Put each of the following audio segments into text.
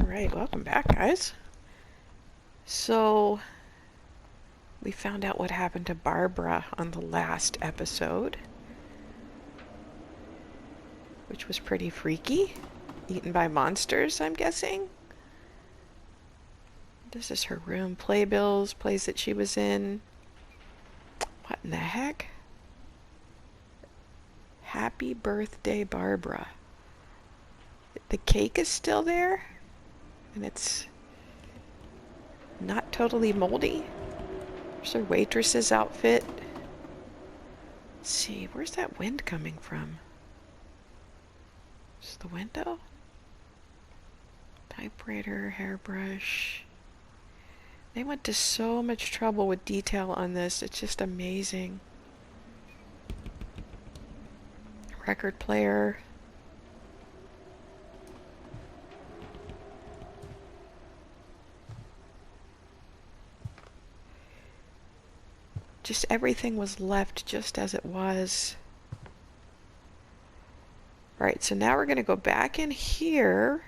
Alright, welcome back, guys. So, we found out what happened to Barbara on the last episode, which was pretty freaky. Eaten by monsters, I'm guessing. This is her room. Playbills, place that she was in. What in the heck? Happy birthday, Barbara. The cake is still there, and it's not totally moldy. There's her waitress's outfit. Let's see, where's that wind coming from? Is the window? Typewriter, hairbrush. They went to so much trouble with detail on this. It's just amazing. Record player. Just everything was left just as it was. Alright, so now we're going to go back in here.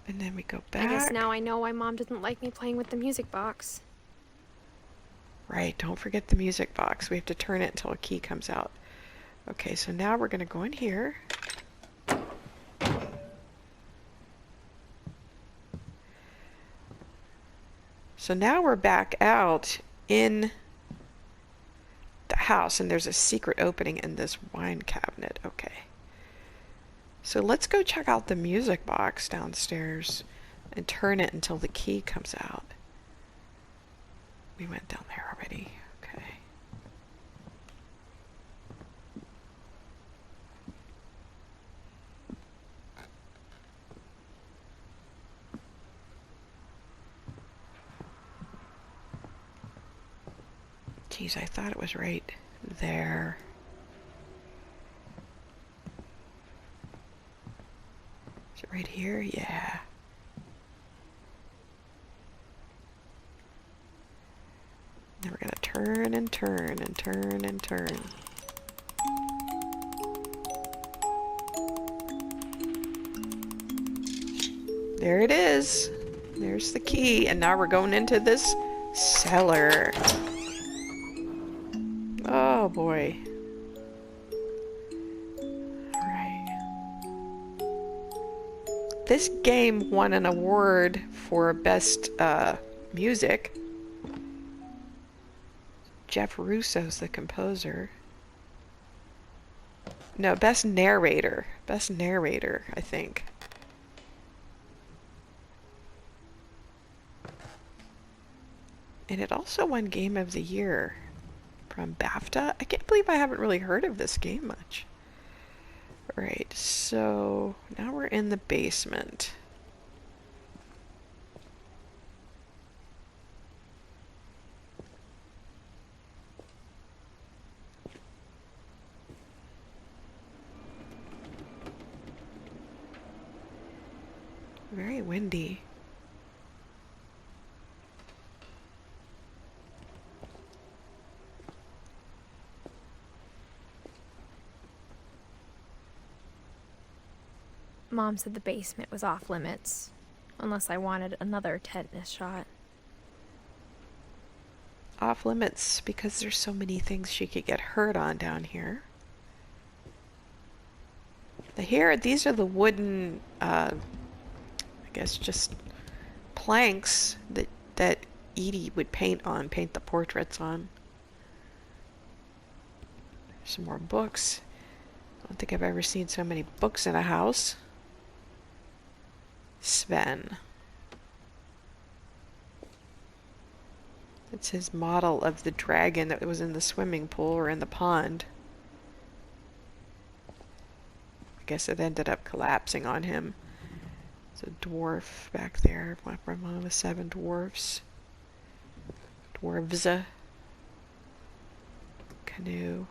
And then we go back. I guess now I know why Mom didn't like me playing with the music box. Right, don't forget the music box. We have to turn it until a key comes out. Okay, so now we're going to go in here. So now we're back out in the house, and there's a secret opening in this wine cabinet. Okay. So let's go check out the music box downstairs and turn it until the key comes out. We went down there already. Okay. Geez, I thought it was right there. Is it right here? Yeah. Now we're gonna turn and turn and turn and turn. There it is. There's the key, and now we're going into this cellar. Oh boy. Alright. This game won an award for best music. Jeff Russo's the composer. No, best narrator. Best narrator, I think. And it also won Game of the Year from BAFTA. I can't believe I haven't really heard of this game much. Alright, so now we're in the basement. Very windy. Mom said the basement was off limits, unless I wanted another tetanus shot. Off limits because there's so many things she could get hurt on down here. These are the wooden, I guess just planks that Edie would paint the portraits on. Some more books. I don't think I've ever seen so many books in a house. Sven. It's his model of the dragon that was in the swimming pool or in the pond. I guess it ended up collapsing on him. There's a dwarf back there, one of the 7 dwarfs. Dwarves. Canoe.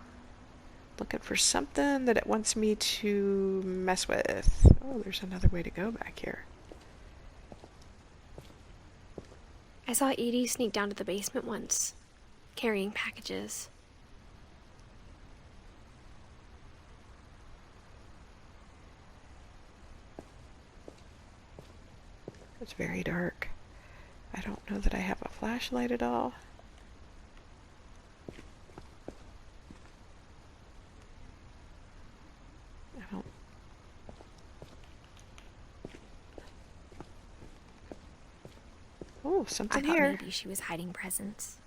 Looking for something that it wants me to mess with. Oh, there's another way to go back here. I saw Edie sneak down to the basement once, carrying packages. It's very dark. I don't know that I have a flashlight at all. I don't. Oh, I something thought here. maybe she was hiding presents.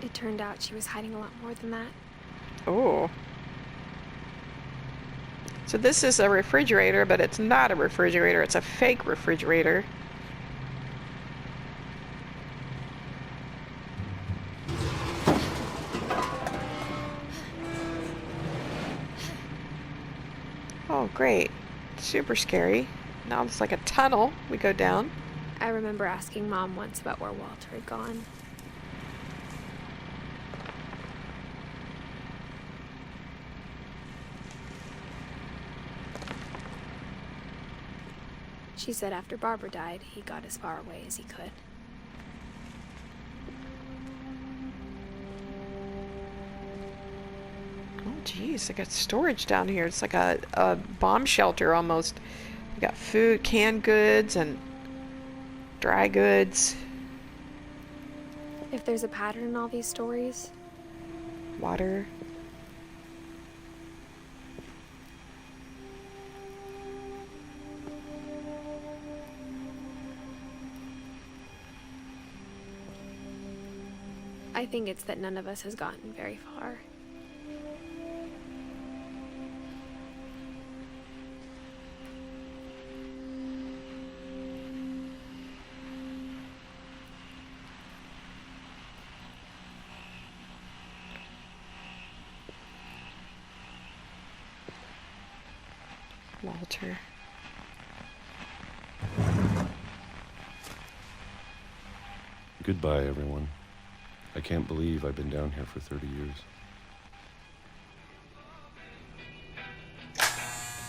It turned out she was hiding a lot more than that. Oh. So this is a refrigerator, but it's not a refrigerator. It's a fake refrigerator. Oh, great. Super scary. Now it's like a tunnel we go down. I remember asking Mom once about where Walter had gone. She said after Barbara died, he got as far away as he could. Oh, geez, they got storage down here. It's like a bomb shelter almost. We got food, canned goods, and dry goods. If there's a pattern in all these stories, Water. I think it's that none of us has gotten very far. Walter. Goodbye, everyone. I can't believe I've been down here for 30 years.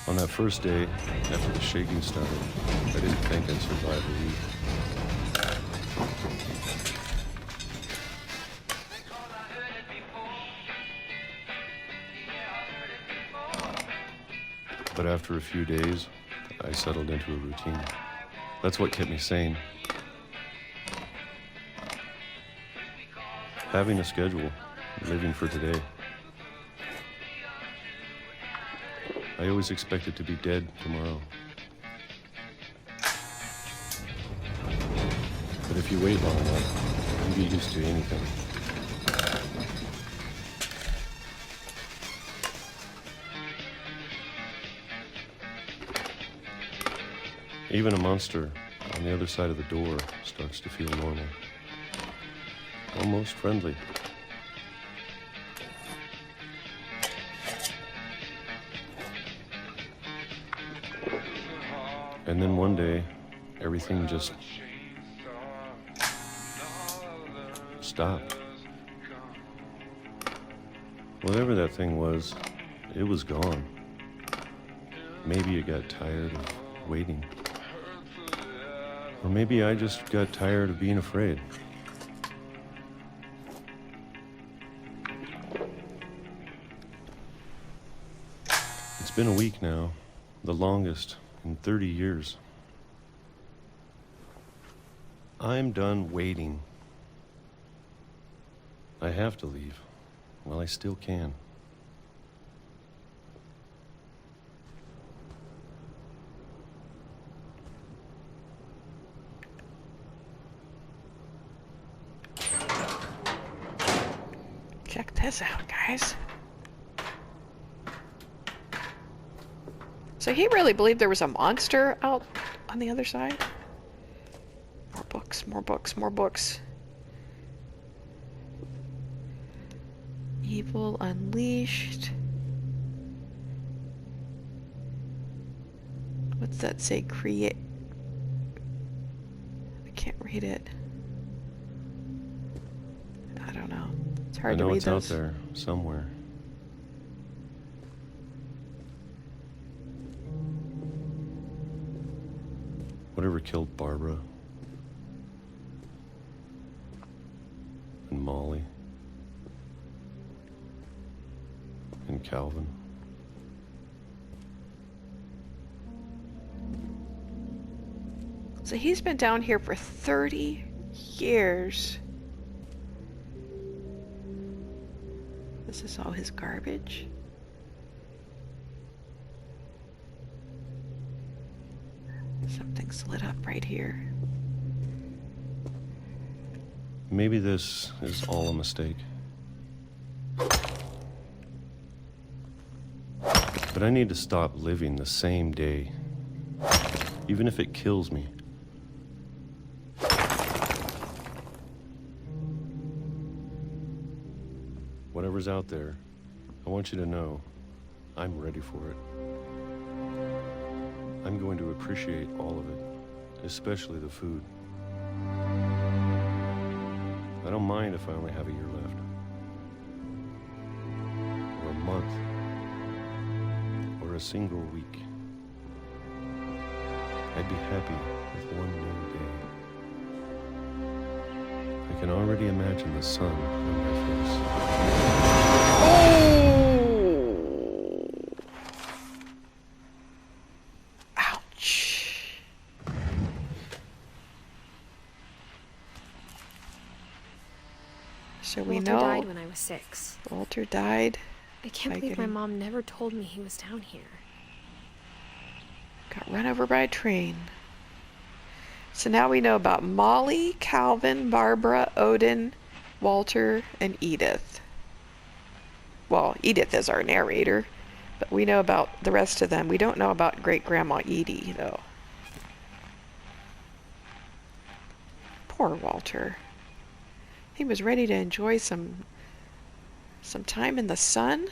On that first day, after the shaking started, I didn't think I'd survive a week. But after a few days, I settled into a routine. That's what kept me sane. Having a schedule, living for today. I always expected to be dead tomorrow. But if you wait long enough, you get used to anything. Even a monster on the other side of the door starts to feel normal. Almost friendly. And then one day, everything just stopped. Whatever that thing was, it was gone. Maybe it got tired of waiting. Or maybe I just got tired of being afraid. It's been a week now, the longest in 30 years. I'm done waiting. I have to leave. Well, I still can. Check this out, guys. So he really believed there was a monster out on the other side? More books, more books, more books. Evil Unleashed. What's that say? Create. I can't read it. I don't know. It's hard to read it's those. out there somewhere. Whatever killed Barbara and Molly Calvin. So he's been down here for 30 years. This is all his garbage. Something's lit up right here. Maybe this is all a mistake. But I need to stop living the same day, even if it kills me. Whatever's out there, I want you to know I'm ready for it. I'm going to appreciate all of it, especially the food. I don't mind if I only have a year left, or a month, or a single week. I'd be happy with one new day. I can already imagine the sun on my face. Oh! Ouch. So we Walter know died when I was 6. Walter died. I can't by believe my getting- mom never told me he was down here. Got run over by a train. So now we know about Molly, Calvin, Barbara, Odin, Walter, and Edith. Well, Edith is our narrator, but we know about the rest of them. We don't know about Great-Grandma Edie, though. Poor Walter. He was ready to enjoy some time in the sun.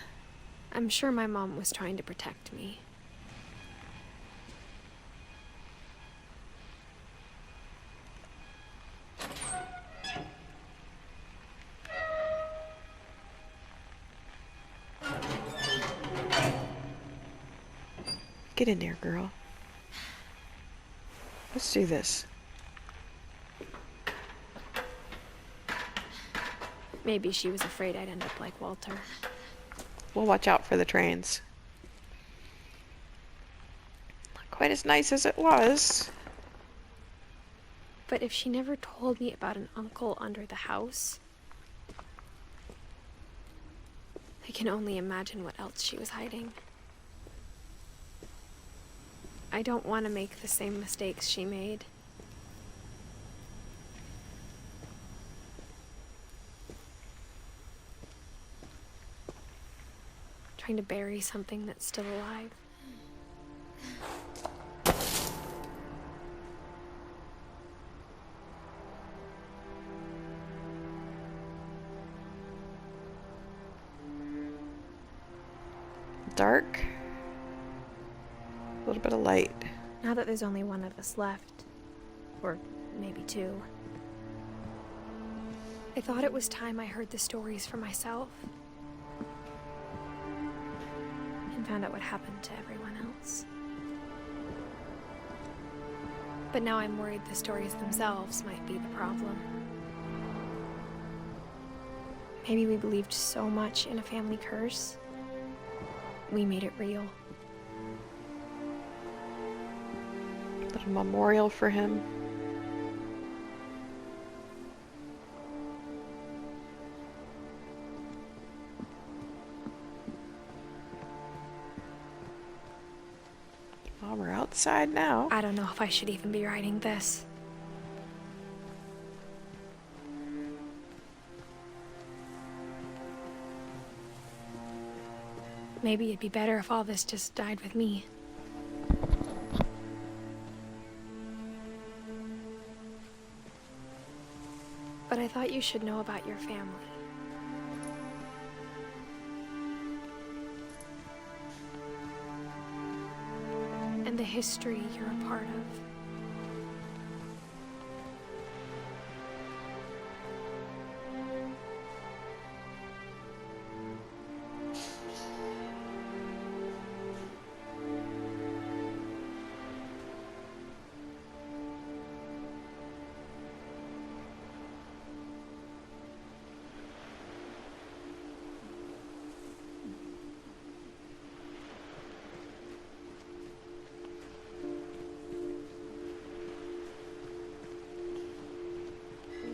I'm sure my mom was trying to protect me. Get in there, girl. Let's do this. Maybe she was afraid I'd end up like Walter. We'll watch out for the trains. Not quite as nice as it was. But if she never told me about an uncle under the house, I can only imagine what else she was hiding. I don't want to make the same mistakes she made. Trying to bury something that's still alive. Dark. A little bit of light. Now that there's only one of us left, or maybe 2, I thought it was time I heard the stories for myself and found out what happened to everyone else. But now I'm worried the stories themselves might be the problem. Maybe we believed so much in a family curse, we made it real. Little memorial for him. Well, we're outside now. I don't know if I should even be writing this. Maybe it'd be better if all this just died with me. But I thought you should know about your family. And the history you're a part of.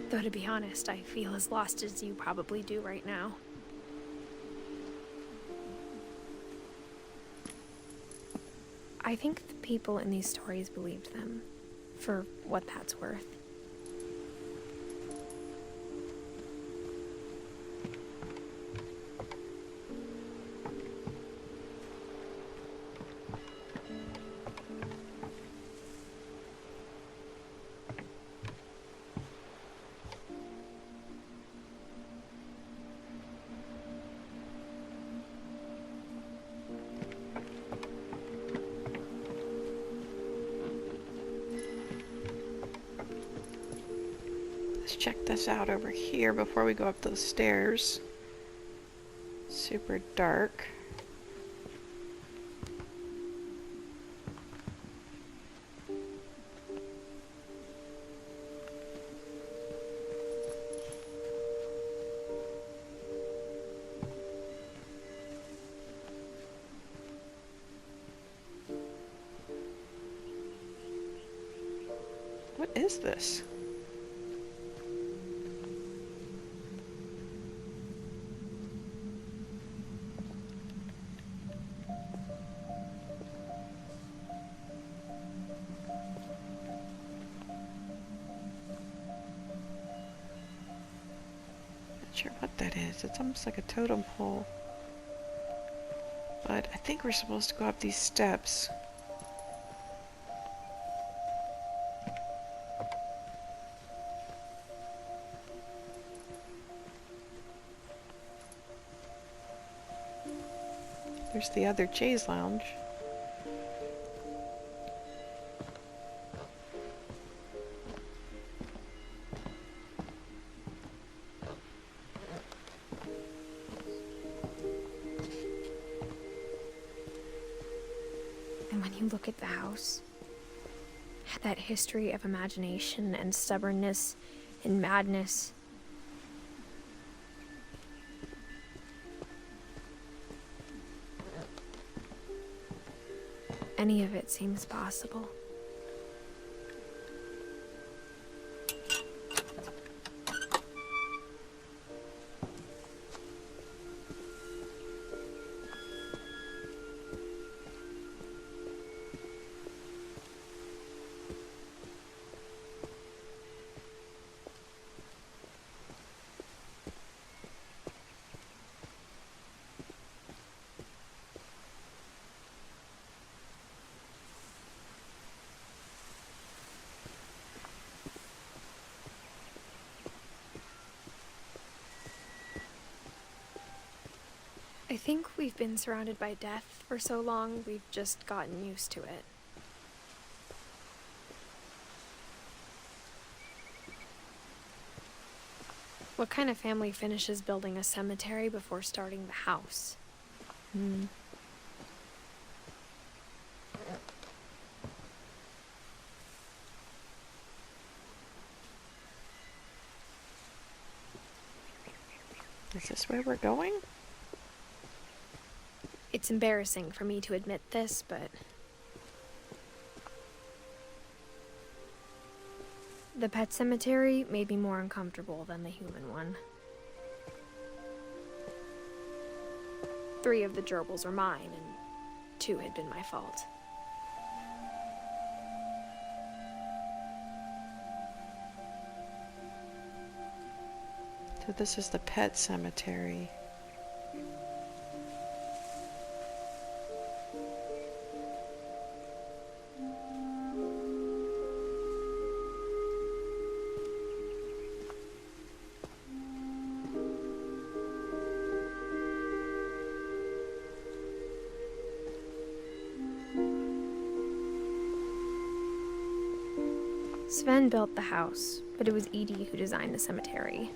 Though to be honest, I feel as lost as you probably do right now. I think the people in these stories believed them, for what that's worth. Let's check this out over here before we go up those stairs. Super dark. What is this? Not sure what that is. It's almost like a totem pole. But I think we're supposed to go up these steps. There's the other chaise lounge. And when you look at the house, that history of imagination and stubbornness and madness, any of it seems possible. I think we've been surrounded by death for so long, we've just gotten used to it. What kind of family finishes building a cemetery before starting the house? Is this where we're going? It's embarrassing for me to admit this, but the pet cemetery made me more uncomfortable than the human one. 3 of the gerbils were mine, and 2 had been my fault. So this is the pet cemetery. Sven built the house, but it was Edie who designed the cemetery.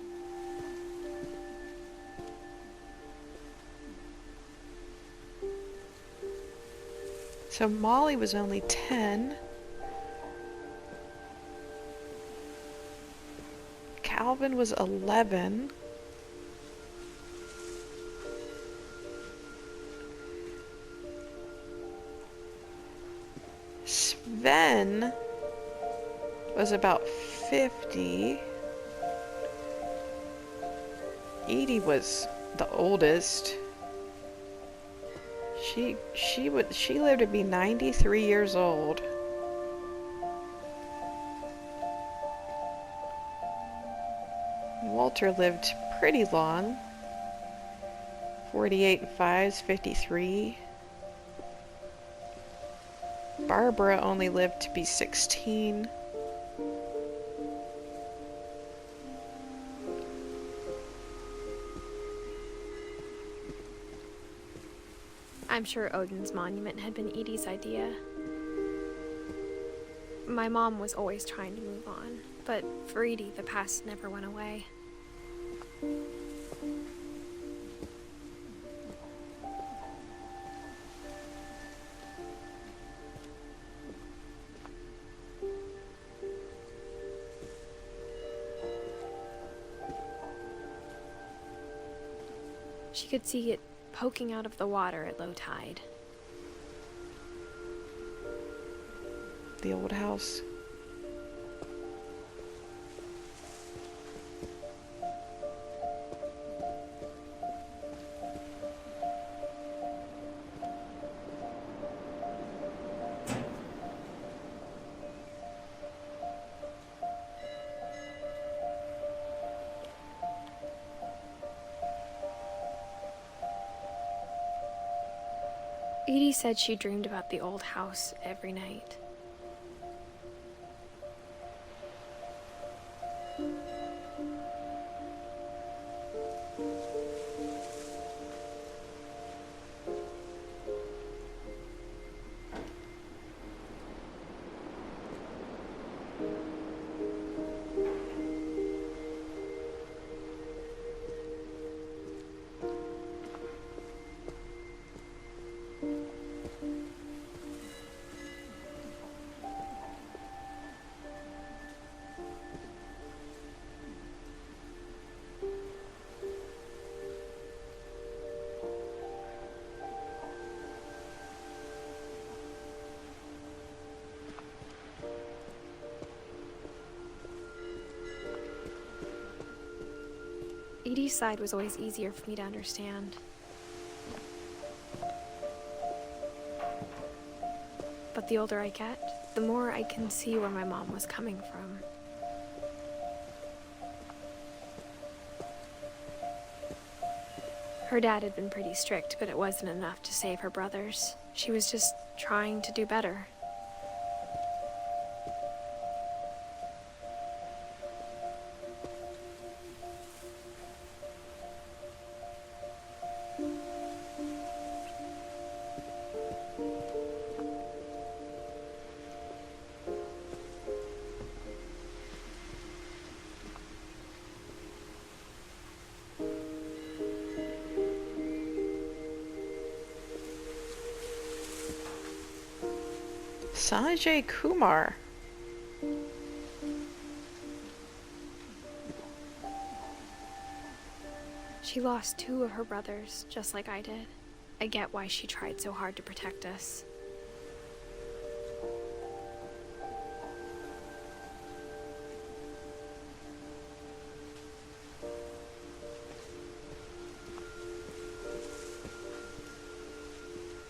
So Molly was only 10. Calvin was 11. Sven was about 50. Edie was the oldest. She lived to be 93 years old. Walter lived pretty long. 48 and 5 is 53. Barbara only lived to be 16. I'm sure Odin's monument had been Edie's idea. My mom was always trying to move on, but for Edie, the past never went away. She could see it poking out of the water at low tide. The old house. Edie said she dreamed about the old house every night. Edie's side was always easier for me to understand. But the older I get, the more I can see where my mom was coming from. Her dad had been pretty strict, but it wasn't enough to save her brothers. She was just trying to do better. Sanjay Kumar. She lost 2 of her brothers, just like I did. I get why she tried so hard to protect us.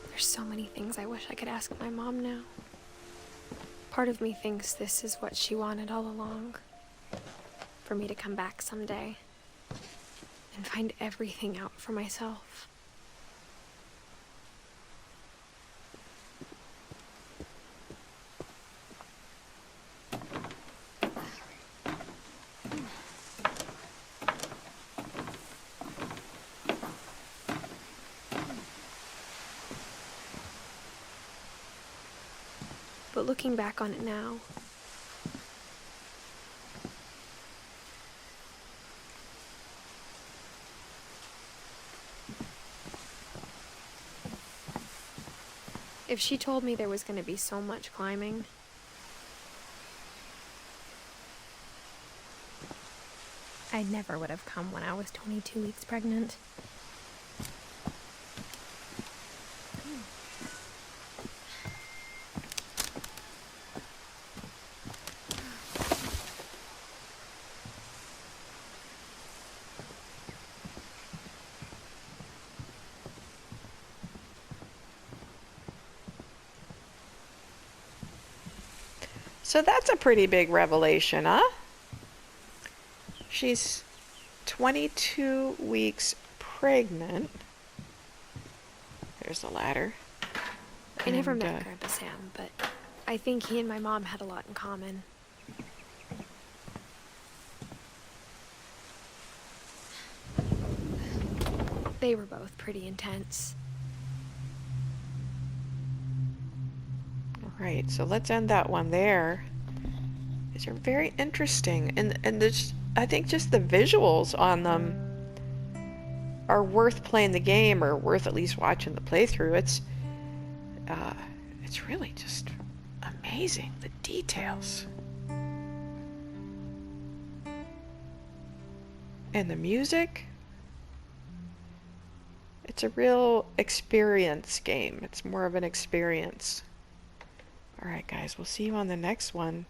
There's so many things I wish I could ask my mom now. Part of me thinks this is what she wanted all along. For me to come back someday and find everything out for myself. But looking back on it now, if she told me there was going to be so much climbing, I never would have come when I was 22 weeks pregnant. So that's a pretty big revelation, huh? She's 22 weeks pregnant. There's the ladder. I never And, met Grandpa Sam, but I think he and my mom had a lot in common. They were both pretty intense. Right, so let's end that one there. These are very interesting, and this, I think just the visuals on them are worth playing the game, or worth at least watching the playthrough. It's really just amazing, the details. And the music. It's a real experience game. It's more of an experience. Alright guys, we'll see you on the next one.